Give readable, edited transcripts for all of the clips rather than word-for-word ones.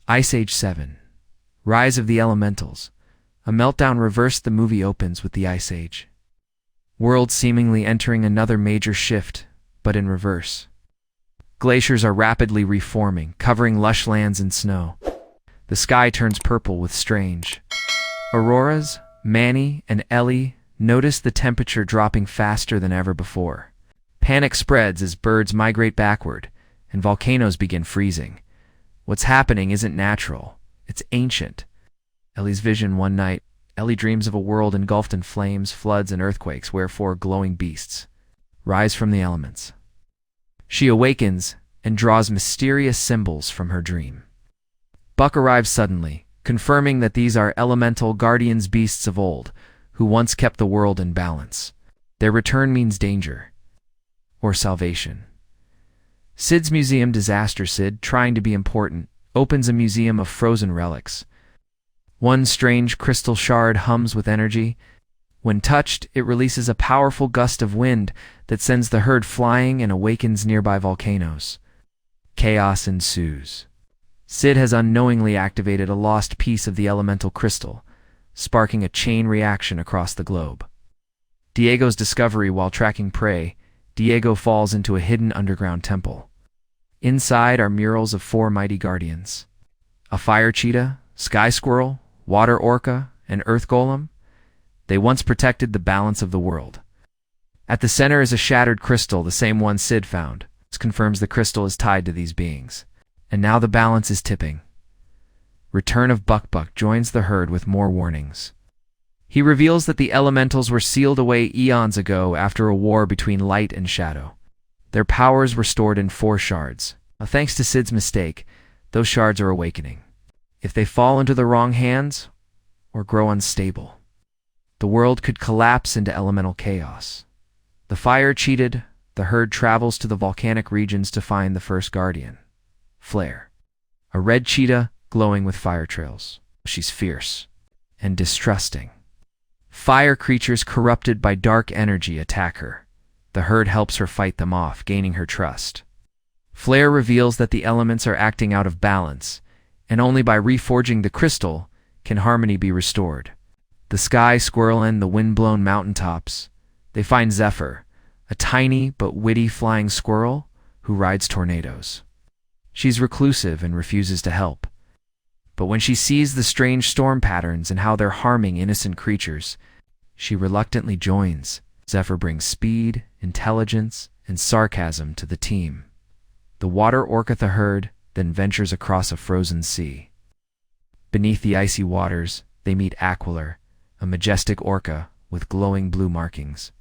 Ice Age 7. Rise of the Elementals. A meltdown reversed. The movie opens with the Ice Age. World seemingly entering another major shift, but in reverse. Glaciers are rapidly reforming, covering lush lands in snow. The sky turns purple with strange auroras. Manny and Ellie notice the temperature dropping faster than ever before. Panic spreads as birds migrate backward, and volcanoes begin freezing. What's happening isn't natural, it's ancient. Ellie's vision one night. Ellie dreams of a world engulfed in flames, floods, and earthquakes, where four glowing beasts rise from the elements. She awakens and draws mysterious symbols from her dream. Buck arrives suddenly, confirming that these are elemental guardians, beasts of old, who once kept the world in balance. Their return means danger or salvation. Sid's museum disaster. Sid, trying to be important, opens a museum of frozen relics. One strange crystal shard hums with energy. When touched, it releases a powerful gust of wind that sends the herd flying and awakens nearby volcanoes. Chaos ensues. Sid has unknowingly activated a lost piece of the elemental crystal, sparking a chain reaction across the globe. Diego's discovery. While tracking prey, Diego falls into a hidden underground temple. Inside are murals of four mighty guardians: a fire cheetah, sky squirrel, water orca, and earth golem. They once protected the balance of the world. At the center is a shattered crystal, the same one Sid found. This confirms the crystal is tied to these beings. And now the balance is tipping. Return of Buck. Buck joins the herd with more warnings. He reveals that the elementals were sealed away eons ago after a war between light and shadow. Their powers were stored in four shards. Thanks to Sid's mistake, those shards are awakening. If they fall into the wrong hands or grow unstable, the world could collapse into elemental chaos. The Fire Cheetah, the herd travels to the volcanic regions to find the first guardian, Flare, a red cheetah glowing with fire trails. She's fierce and distrusting. Fire creatures corrupted by dark energy attack her. The herd helps her fight them off, gaining her trust. Flare reveals that the elements are acting out of balance, and only by reforging the crystal can harmony be restored. The sky squirrel and the wind-blown mountaintops. They find Zephyr, a tiny but witty flying squirrel who rides tornadoes. She's reclusive and refuses to help. But when she sees the strange storm patterns and how they're harming innocent creatures, she reluctantly joins. Zephyr brings speed, intelligence, and sarcasm to the team. The water orca, the herd, then ventures across a frozen sea. Beneath the icy waters, they meet Aquila, a majestic orca with glowing blue markings.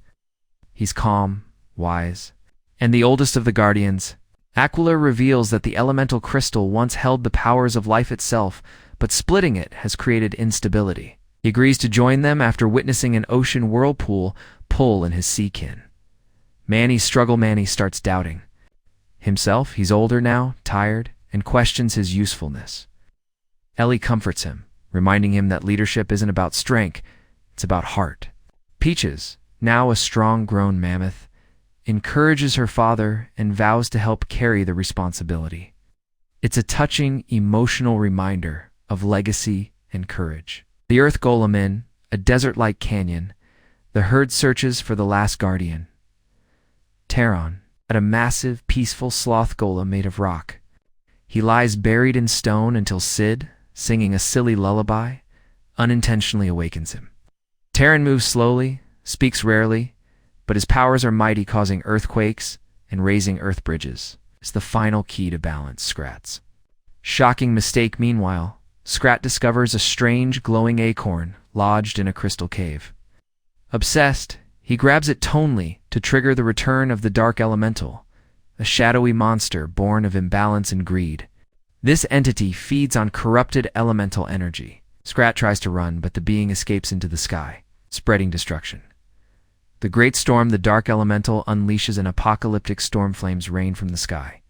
He's calm, wise, and the oldest of the guardians. Aquila reveals that the elemental crystal once held the powers of life itself, but splitting it has created instability. He agrees to join them after witnessing an ocean whirlpool pull in his sea-kin. Manny starts doubting himself. He's older now, tired, and questions his usefulness. Ellie comforts him, reminding him that leadership isn't about strength, it's about heart. Peaches, now a strong grown mammoth, encourages her father and vows to help carry the responsibility. It's a touching, emotional reminder of legacy and courage. The Earth Golem. In a desert-like canyon, the herd searches for the last guardian, Taron, at a massive, peaceful sloth golem made of rock. He lies buried in stone until Sid, singing a silly lullaby, unintentionally awakens him. Taron moves slowly, speaks rarely, but his powers are mighty, causing earthquakes and raising earth bridges. It's the final key to balance Scrat's shocking mistake. Meanwhile, Scrat discovers a strange, glowing acorn lodged in a crystal cave. Obsessed, he grabs it tonally to trigger the return of the dark elemental, a shadowy monster born of imbalance and greed. This entity feeds on corrupted elemental energy. Scrat tries to run, but the being escapes into the sky, spreading destruction. The great storm, the dark elemental, unleashes an apocalyptic storm. Flames rain from the sky.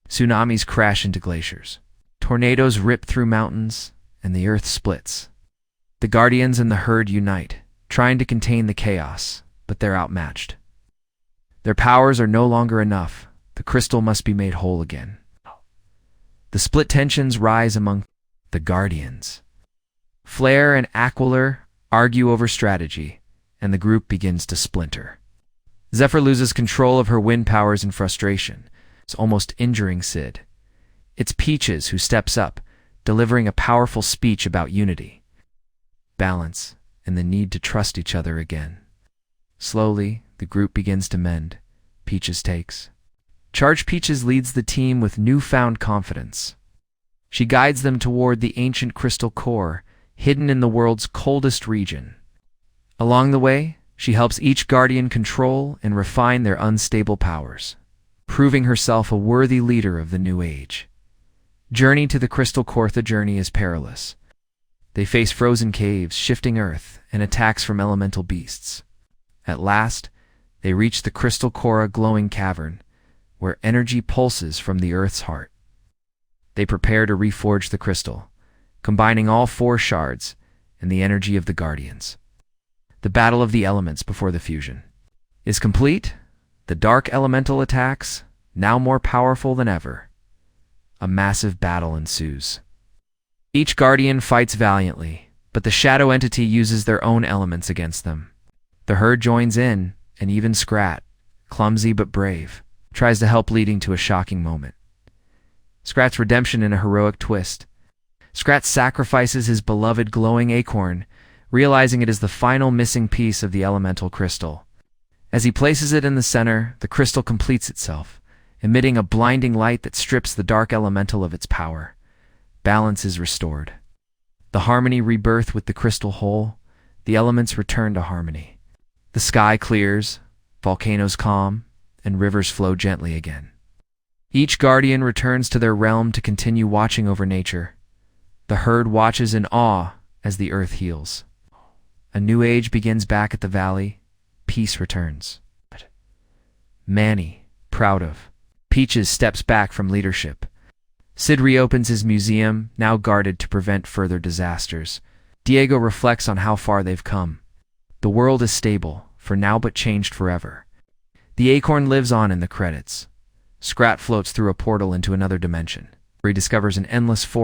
Tsunamis crash into glaciers. Tornadoes rip through mountains, and the earth splits. The guardians and the herd unite, trying to contain the chaos, but they're outmatched. Their powers are no longer enough. The crystal must be made whole again. The split tensions rise among the Guardians. Flare and Aquilor argue over strategy, and the group begins to splinter. Zephyr loses control of her wind powers in frustration. It's almost injuring Sid. It's Peaches who steps up, delivering a powerful speech about unity, balance, and the need to trust each other again. Slowly, the group begins to mend. Peaches takes charge. Peaches leads the team with newfound confidence. She guides them toward the ancient crystal core, hidden in the world's coldest region. Along the way, she helps each Guardian control and refine their unstable powers, proving herself a worthy leader of the new age. Journey to the crystal core. The journey is perilous. They face frozen caves, shifting earth, and attacks from elemental beasts. At last, they reach the crystal core, a glowing cavern, where energy pulses from the Earth's heart. They prepare to reforge the crystal, combining all 4 shards and the energy of the Guardians. The battle of the elements before the fusion is complete. The dark elemental attacks, now more powerful than ever. A massive battle ensues. Each Guardian fights valiantly, but the shadow entity uses their own elements against them. The herd joins in, and even Scrat, clumsy but brave, tries to help, leading to a shocking moment. Scrat's redemption in a heroic twist. Scrat sacrifices his beloved glowing acorn, realizing it is the final missing piece of the elemental crystal. As he places it in the center, the crystal completes itself, emitting a blinding light that strips the dark elemental of its power. Balance is restored. The harmony rebirth with the crystal whole. The elements return to harmony. The sky clears, volcanoes calm, and rivers flow gently again. Each Guardian returns to their realm to continue watching over nature. The herd watches in awe as the earth heals. A new age begins back at the valley. Peace returns. Manny, proud of Peaches, steps back from leadership. Sid reopens his museum, now guarded to prevent further disasters. Diego reflects on how far they've come. The world is stable, for now, but changed forever. The acorn lives on in the credits. Scrat floats through a portal into another dimension, where he discovers an endless forest